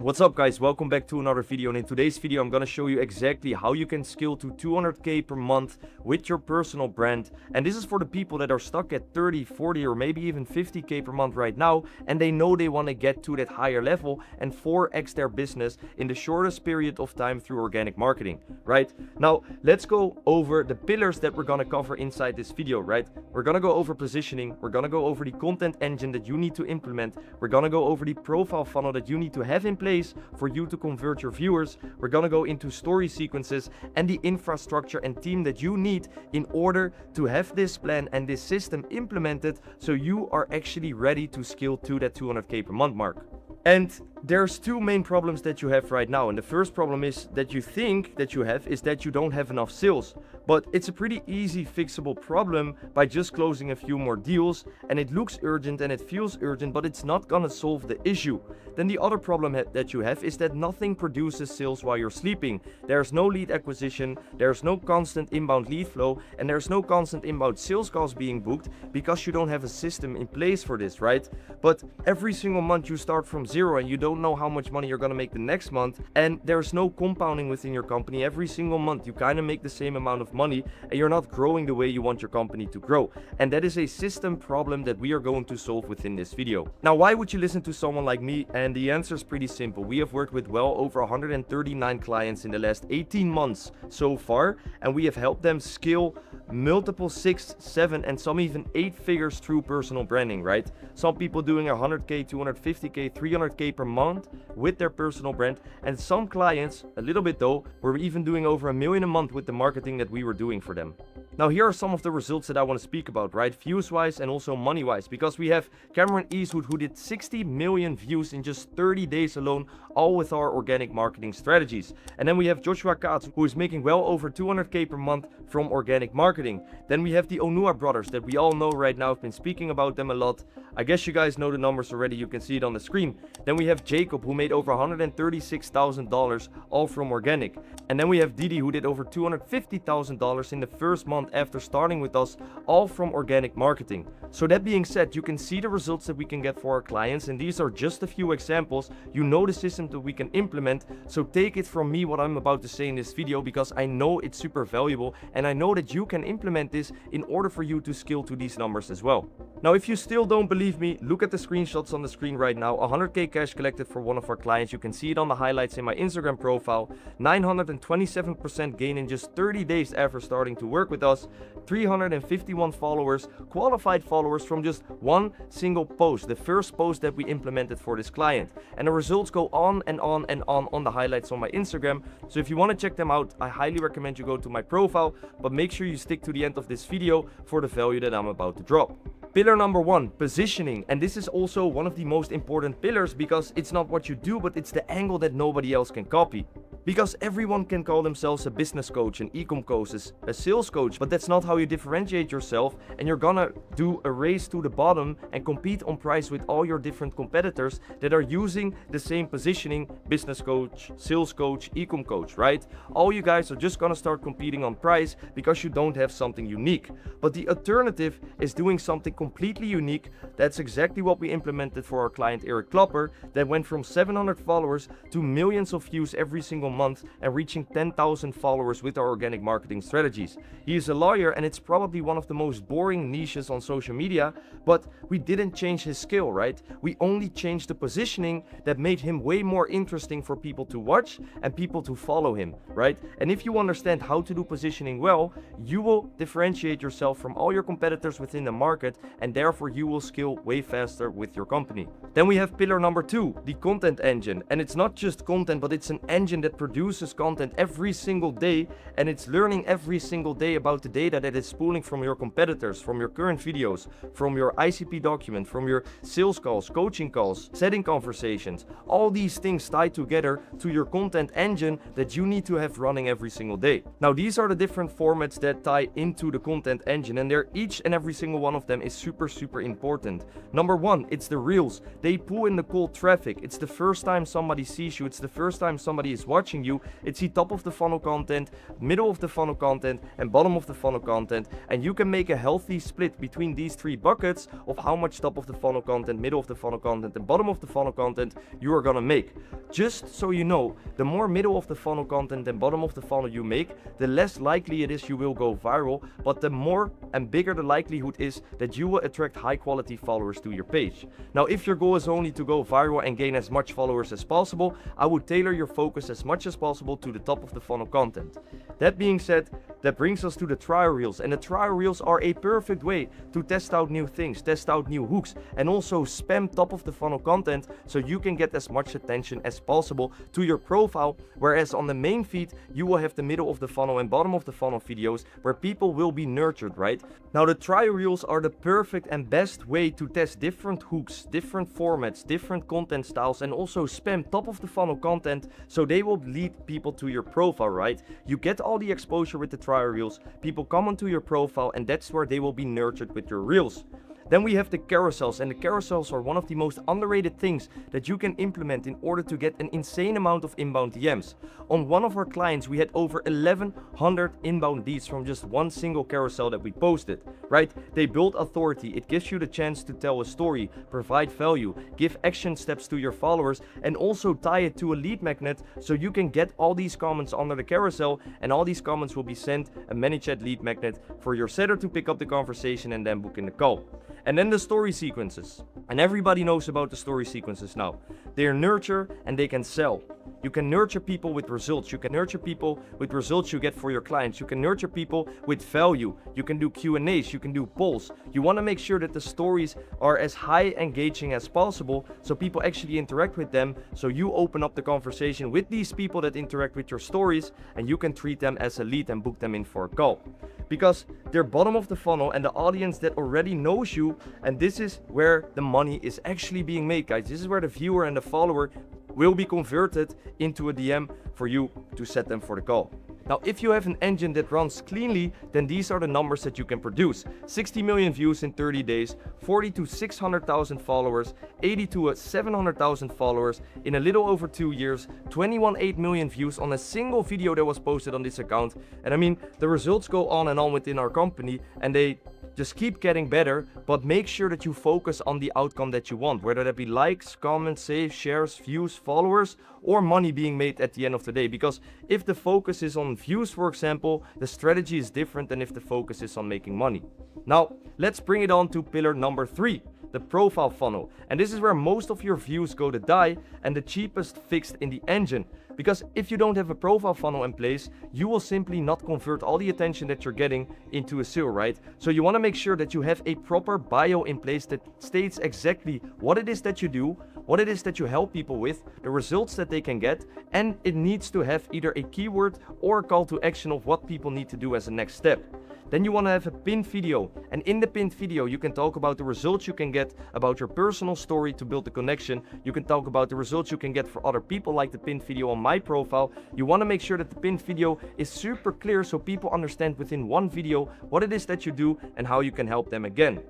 What's up guys, welcome back to another video, and in today's video I'm gonna show you exactly how you can scale to 200k per month with your personal brand. And this is for the people that are stuck at 30, 40 or maybe even 50k per month right now, and they know they want to get to that higher level and 4x their business in the shortest period of time through organic marketing, right? Now let's go over the pillars that we're gonna cover inside this video, right? We're gonna go over positioning, we're gonna go over the content engine that you need to implement, we're gonna go over the profile funnel that you need to have in place for you to convert your viewers. We're gonna go into story sequences and the infrastructure and team that you need in order to have this plan and this system implemented so you are actually ready to scale to that 200k per month mark. And there's two main problems that you have right now, and the first problem is that you think that you have is that you don't have enough sales. But it's a pretty easy fixable problem by just closing a few more deals, and it looks urgent and it feels urgent, but it's not gonna solve the issue. Then the other problem that you have is that nothing produces sales while you're sleeping. There's no lead acquisition, there's no constant inbound lead flow, and there's no constant inbound sales calls being booked because you don't have a system in place for this, right? But every single month you start from zero and you don't know how much money you're gonna make the next month, and there's no compounding within your company. Every single month you kind of make the same amount of money and you're not growing the way you want your company to grow. And that is a system problem that we are going to solve within this video. Now, why would you listen to someone like me? And the answer is pretty simple. We have worked with well over 139 clients in the last 18 months so far, and we have helped them scale multiple 6, 7 and some even 8 figures through personal branding, right? Some people doing 100k, 250k, 300k per month with their personal brand, and some clients, a little bit though, were even doing over $1 million a month with the marketing that we were doing for them. Now here are some of the results that I want to speak about, right? Views wise and also money wise, because we have Cameron Eastwood who did 60 million views in just 30 days alone, all with our organic marketing strategies. And then we have Joshua Katz who is making well over 200k per month from organic marketing. Then we have the Onua brothers that we all know right now. I've been speaking about them a lot. I guess you guys know the numbers already, you can see it on the screen. Then we have Jacob who made over $136,000 all from organic. And then we have Didi who did over $250,000 in the first month after starting with us, all from organic marketing. So that being said, you can see the results that we can get for our clients, and these are just a few examples. You know the system that we can implement, so take it from me what I'm about to say in this video, because I know it's super valuable and I know that you can implement this in order for you to scale to these numbers as well. Now, if you still don't believe me, look at the screenshots on the screen right now. 100k cash collected for one of our clients. You can see it on the highlights in my Instagram profile. 927% gain in just 30 days after starting to work with us. 351 followers, qualified followers from just one single post, the first post that we implemented for this client. And the results go on and on and on the highlights on my Instagram. So if you want to check them out, I highly recommend you go to my profile, but make sure you stick to the end of this video for the value that I'm about to drop. Pillar number 1, positioning. And this is also one of the most important pillars, because it's not what you do, but it's the angle that nobody else can copy. Because everyone can call themselves a business coach, an e-com coach, a sales coach, but that's not how you differentiate yourself, and you're gonna do a race to the bottom and compete on price with all your different competitors that are using the same positioning: business coach, sales coach, e-com coach, right? All you guys are just gonna start competing on price because you don't have something unique. But the alternative is doing something completely unique. That's exactly what we implemented for our client Eric Klopper, that went from 700 followers to millions of views every single month and reaching 10,000 followers with our organic marketing strategies. He is a lawyer, and it's probably one of the most boring niches on social media, but we didn't change his skill, right? We only changed the positioning that made him way more interesting for people to watch and people to follow him, right? And if you understand how to do positioning well, you will differentiate yourself from all your competitors within the market, and therefore you will scale way faster with your company. Then we have pillar number 2, the content engine. And it's not just content, but it's an engine that produces content every single day, and it's learning every single day about the data that is pulling from your competitors, from your current videos, from your ICP document, from your sales calls, coaching calls, setting conversations. All these things tie together to your content engine that you need to have running every single day. Now, these are the different formats that tie into the content engine, and they're each and every single one of them is super important. Number 1, it's the reels. They pull in the cold traffic. It's the first time somebody sees you, it's the first time somebody is watching watching you, it's the top of the funnel content, middle of the funnel content, and bottom of the funnel content. And you can make a healthy split between these three buckets of how much top of the funnel content, middle of the funnel content, and bottom of the funnel content you are gonna make. Just so you know, the more middle of the funnel content and bottom of the funnel you make, the less likely it is you will go viral, but the more and bigger the likelihood is that you will attract high quality followers to your page. Now, if your goal is only to go viral and gain as much followers as possible, I would tailor your focus as much as possible to the top of the funnel content. That being said, that brings us to the trial reels, and the trial reels are a perfect way to test out new things, test out new hooks, and also spam top of the funnel content so you can get as much attention as possible to your profile, whereas on the main feed you will have the middle of the funnel and bottom of the funnel videos where people will be nurtured, right? Now, the trial reels are the perfect and best way to test different hooks, different formats, different content styles, and also spam top of the funnel content so they will lead people to your profile, right? You get all the exposure with the trial reels, people come onto your profile, and that's where they will be nurtured with your reels. Then we have the carousels, and the carousels are one of the most underrated things that you can implement in order to get an insane amount of inbound DMs. On one of our clients, we had over 1100 inbound leads from just one single carousel that we posted, right? They build authority, it gives you the chance to tell a story, provide value, give action steps to your followers, and also tie it to a lead magnet so you can get all these comments under the carousel, and all these comments will be sent a ManyChat lead magnet for your setter to pick up the conversation and then book in the call. And then the story sequences. And everybody knows about the story sequences now. They are nurture and they can sell. You can nurture people with results. You can nurture people with results you get for your clients. You can nurture people with value. You can do Q&As. You can do polls. You want to make sure that the stories are as high engaging as possible so people actually interact with them. So you open up the conversation with these people that interact with your stories, and you can treat them as a lead and book them in for a call. Because they're bottom of the funnel and the audience that already knows you, and this is where the money is actually being made, guys. This is where the viewer and the follower will be converted into a DM for you to set them for the call. Now, if you have an engine that runs cleanly, then these are the numbers that you can produce. 60 million views in 30 days, 40 to 600,000 followers, 80 to 700,000 followers in a little over 2 years, 21.8 million views on a single video that was posted on this account. And I mean, the results go on and on within our company, and they just keep getting better, but make sure that you focus on the outcome that you want, whether that be likes, comments, saves, shares, views, followers, or money being made at the end of the day. Because if the focus is on views, for example, the strategy is different than if the focus is on making money. Now, let's bring it on to pillar number 3, the profile funnel. And this is where most of your views go to die and the cheapest fix in the engine. Because if you don't have a profile funnel in place, you will simply not convert all the attention that you're getting into a sale, right? So you want to make sure that you have a proper bio in place that states exactly what it is that you do, what it is that you help people with, the results that they can get, and it needs to have either a keyword or a call to action of what people need to do as a next step. Then you want to have a pinned video, and in the pinned video you can talk about the results you can get, about your personal story to build the connection. You can talk about the results you can get for other people, like the pinned video on my profile. You want to make sure that the pinned video is super clear so people understand within one video what it is that you do and how you can help them again.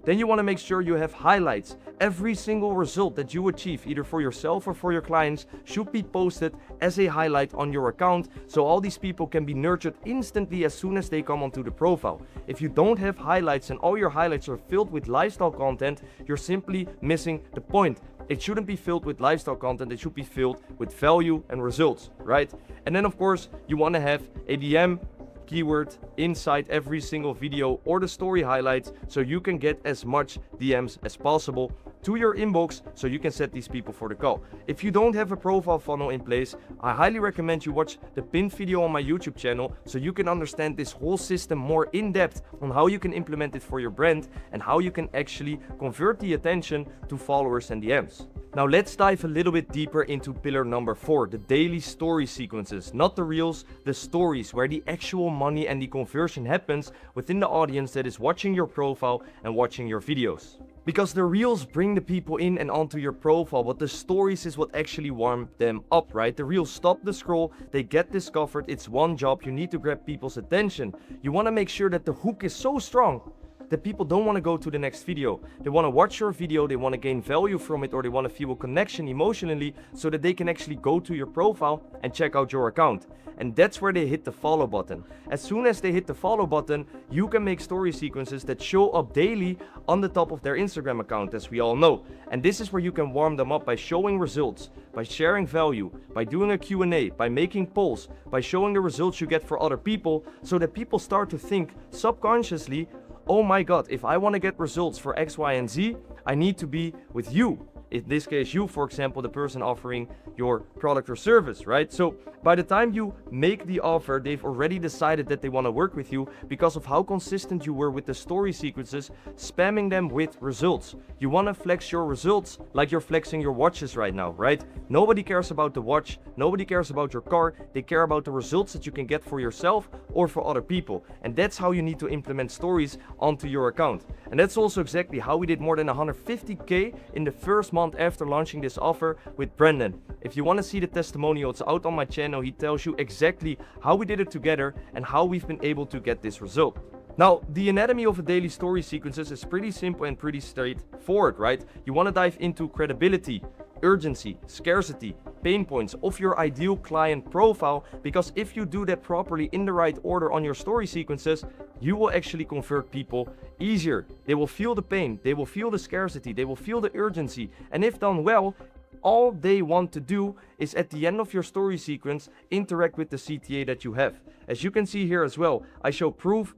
Then you want to make sure you have highlights. Every single result that you achieve, either for yourself or for your clients, should be posted as a highlight on your account, so all these people can be nurtured instantly as soon as they come onto the profile. If you don't have highlights and all your highlights are filled with lifestyle content, you're simply missing the point. It shouldn't be filled with lifestyle content, it should be filled with value and results, right? And then of course, you want to have a DM keyword inside every single video or the story highlights so you can get as much DMs as possible to your inbox so you can set these people for the call. If you don't have a profile funnel in place, I highly recommend you watch the pinned video on my YouTube channel so you can understand this whole system more in depth on how you can implement it for your brand and how you can actually convert the attention to followers and DMs. Now let's dive a little bit deeper into pillar number 4, the daily story sequences. Not the reels, the stories, where the actual money and the conversion happens within the audience that is watching your profile and watching your videos. Because the reels bring the people in and onto your profile, but the stories is what actually warm them up, right? The reels stop the scroll, they get discovered, it's one job, you need to grab people's attention. You want to make sure that the hook is so strong that people don't want to go to the next video. They want to watch your video, they want to gain value from it, or they want to feel a connection emotionally so that they can actually go to your profile and check out your account. And that's where they hit the follow button. As soon as they hit the follow button, you can make story sequences that show up daily on the top of their Instagram account, as we all know. And this is where you can warm them up by showing results, by sharing value, by doing a Q&A, by making polls, by showing the results you get for other people, so that people start to think subconsciously, oh my god, if I want to get results for X, Y, and Z, I need to be with you. In this case, you, for example, the person offering your product or service, right? So by the time you make the offer, they've already decided that they want to work with you because of how consistent you were with the story sequences, spamming them with results. You want to flex your results like you're flexing your watches right now, right? Nobody cares about the watch, nobody cares about your car, they care about the results that you can get for yourself or for other people. And that's how you need to implement stories onto your account. And that's also exactly how we did more than 150K in the first month after launching this offer with Brandon. If you want to see the testimonial, it's out on my channel. He tells you exactly how we did it together and how we've been able to get this result. Now, the anatomy of a daily story sequences is pretty simple and pretty straightforward, right? You want to dive into credibility, urgency, scarcity, pain points of your ideal client profile, because if you do that properly in the right order on your story sequences, you will actually convert people easier. They will feel the pain, they will feel the scarcity, they will feel the urgency, and if done well, all they want to do is at the end of your story sequence interact with the CTA that you have. As you can see here as well, I show proof,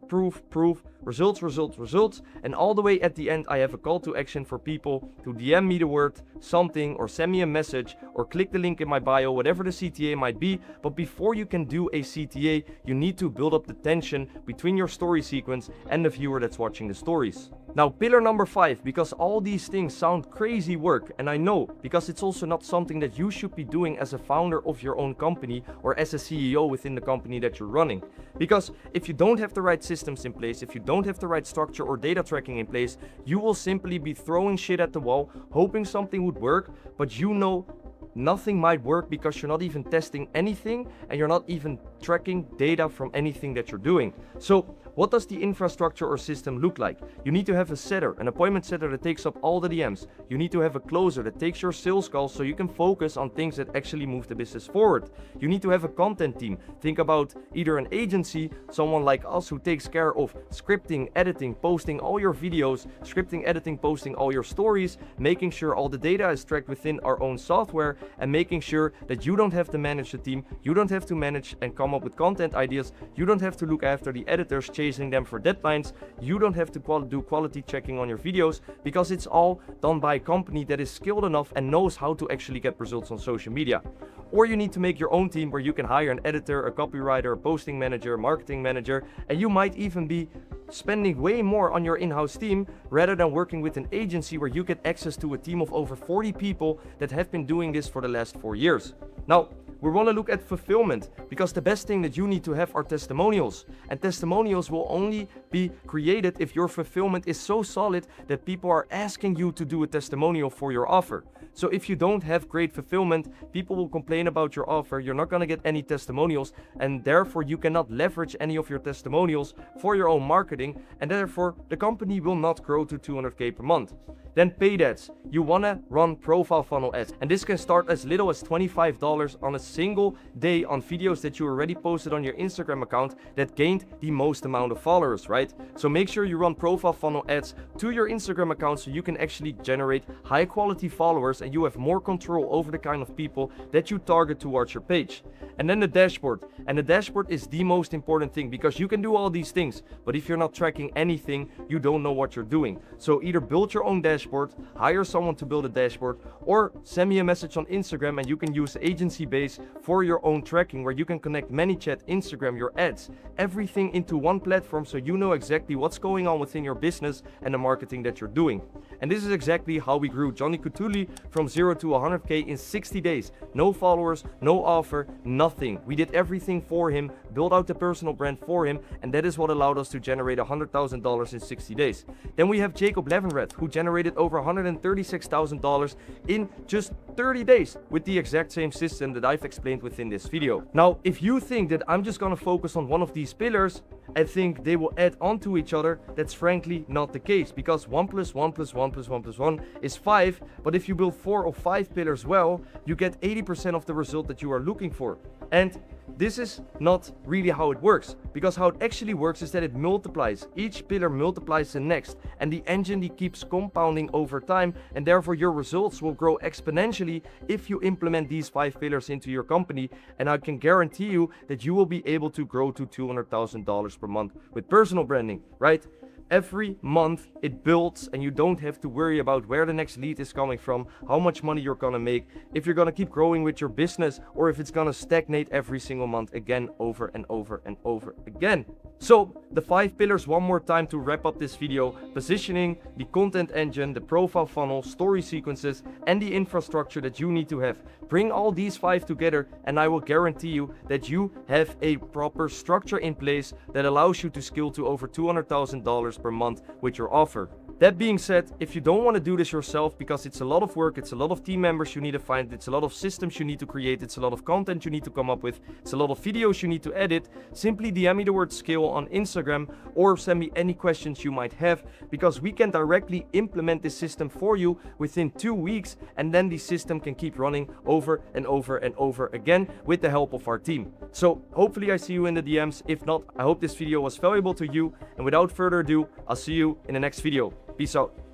results, and all the way at the end I have a call to action for people to DM me the word something, or send me a message, or click the link in my bio, whatever the CTA might be. But before you can do a CTA, you need to build up the tension between your story sequence and the viewer that's watching the stories. Now, pillar number 5, because all these things sound crazy work, and I know, because it's also not something that you should be doing as a founder of your own company or as a CEO within the company that you're running. Because if you don't have the right systems in place, if you don't have the right structure or data tracking in place, you will simply be throwing shit at the wall, hoping something would work, but you know nothing might work because you're not even testing anything and you're not even tracking data from anything that you're doing. So what does the infrastructure or system look like? You need to have a setter, an appointment setter that takes up all the DMs. You need to have a closer that takes your sales calls so you can focus on things that actually move the business forward. You need to have a content team. Think about either an agency, someone like us who takes care of scripting, editing, posting all your videos, scripting, editing, posting all your stories, making sure all the data is tracked within our own software, and making sure that you don't have to manage the team, you don't have to manage and come up with content ideas, you don't have to look after the editors, chasing them for deadlines, you don't have to do quality checking on your videos, because it's all done by a company that is skilled enough and knows how to actually get results on social media. Or you need to make your own team where you can hire an editor, a copywriter, a posting manager, a marketing manager, and you might even be spending way more on your in-house team rather than working with an agency where you get access to a team of over 40 people that have been doing this for the last 4 years. Now, we want to look at fulfillment, because the best thing that you need to have are testimonials. And testimonials will only be created if your fulfillment is so solid that people are asking you to do a testimonial for your offer. So if you don't have great fulfillment, people will complain about your offer, you're not going to get any testimonials, and therefore you cannot leverage any of your testimonials for your own marketing, and therefore the company will not grow to 200K per month. Then paid ads. You want to run profile funnel ads, and this can start as little as $25 on a single day on videos that you already posted on your Instagram account that gained the most amount of followers, right? So make sure you run profile funnel ads to your Instagram account so you can actually generate high quality followers and you have more control over the kind of people that you target towards your page. And then the dashboard. And the dashboard is the most important thing, because you can do all these things, but if you're not tracking anything, you don't know what you're doing. So either build your own dashboard, hire someone to build a dashboard, or send me a message on Instagram and you can use agency base for your own tracking, where you can connect ManyChat, Instagram, your ads, everything into one platform so you know exactly what's going on within your business and the marketing that you're doing. And this is exactly how we grew Johnny Coutuli from 0 to 100K in 60 days. No followers, no offer, nothing. We did everything for him, built out the personal brand for him, and that is what allowed us to generate $100,000 in 60 days. Then we have Jacob Levenred, who generated over $136,000 in just 30 days with the exact same system that I've explained within this video. Now, if you think that I'm just gonna focus on one of these pillars and think they will add on to each other. That's frankly not the case, because 1 plus 1 plus 1 plus 1 plus 1 is 5, but if you build 4 or 5 pillars well, you get 80% of the result that you are looking for. And this is not really how it works, because how it actually works is that it multiplies. Each pillar multiplies the next, and the engine keeps compounding over time, and therefore your results will grow exponentially if you implement these 5 pillars into your company. And I can guarantee you that you will be able to grow to $200,000 per month with personal branding, right? Every month it builds, and you don't have to worry about where the next lead is coming from, how much money you're gonna make, if you're gonna keep growing with your business, or if it's gonna stagnate every single month again, over and over and over again. So the 5 pillars one more time to wrap up this video: positioning, the content engine, the profile funnel, story sequences, and the infrastructure that you need to have. Bring all these 5 together, and I will guarantee you that you have a proper structure in place that allows you to scale to over $200,000 per month with your offer. That being said, if you don't want to do this yourself, because it's a lot of work, it's a lot of team members you need to find, it's a lot of systems you need to create, it's a lot of content you need to come up with, it's a lot of videos you need to edit, simply DM me the word scale on Instagram, or send me any questions you might have, because we can directly implement this system for you within 2 weeks, and then the system can keep running over and over and over again with the help of our team. So hopefully I see you in the DMs. If not, I hope this video was valuable to you, and without further ado, I'll see you in the next video. Peace out.